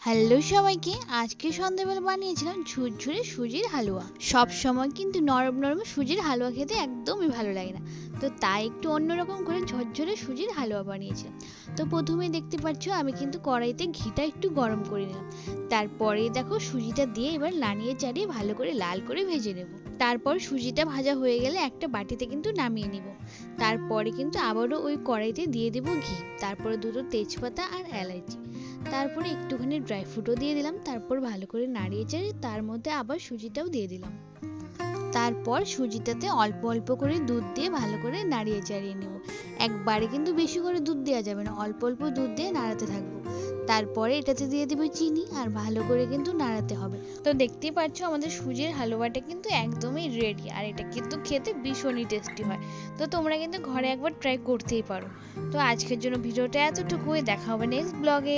Hello সবাইকে, আজকে সন্ধ্যাবেলা বানিয়েছিলাম ঝুরঝুরে সুজির হালুয়া। সব সময় কিন্তু নরম নরম সুজির হালুয়া খেতে একদমই ভালো লাগে না, তো তাই একটু অন্যরকম করে ঝরঝরে সুজির হালুয়া বানিয়েছিলাম। তো প্রথমেই দেখতে পাচ্ছ আমি কিন্তু কড়াইতে ঘিটা একটু গরম করে নিলাম। তারপরে দেখো সুজিটা দিয়ে এবার নাড়িয়ে চাড়িয়ে ভালো করে লাল করে ভেজে নেব। তারপর সুজিটা ভাজা হয়ে গেলে একটা বাটিতে কিন্তু নামিয়ে নিব। তারপরে কিন্তু আবারও ওই কড়াইতে দিয়ে দেব ঘি, তারপরে দুটো তেজপাতা আর এলাচি, তারপরে একটুখানি ড্রাই ফ্রুটও দিয়ে দিলাম। তারপর ভালো করে নাড়িয়ে চাড়িয়ে তার মধ্যে আবার সুজিটাও দিয়ে দিলাম। তারপর সুজিটাতে অল্প অল্প করে দুধ দিয়ে ভালো করে নাড়িয়ে চাড়িয়ে নেব। একবারে কিন্তু বেশি করে দুধ দেওয়া যাবে না, অল্প অল্প দুধ দিয়ে নাড়াতে থাকবো। তারপরে এটাতে দিয়ে দেবো চিনি আর ভালো করে কিন্তু নাড়াতে হবে। তো দেখতেই পাচ্ছ আমাদের সুজির হালুয়াটা কিন্তু একদমই রেডি, আর এটা কিন্তু খেতে ভীষণই টেস্টি হয়। তো তোমরা কিন্তু ঘরে একবার ট্রাই করতেই পারো। তো আজকের জন্য ভিডিওটা এতটুকুই, দেখা হবে নেক্সট ব্লগে।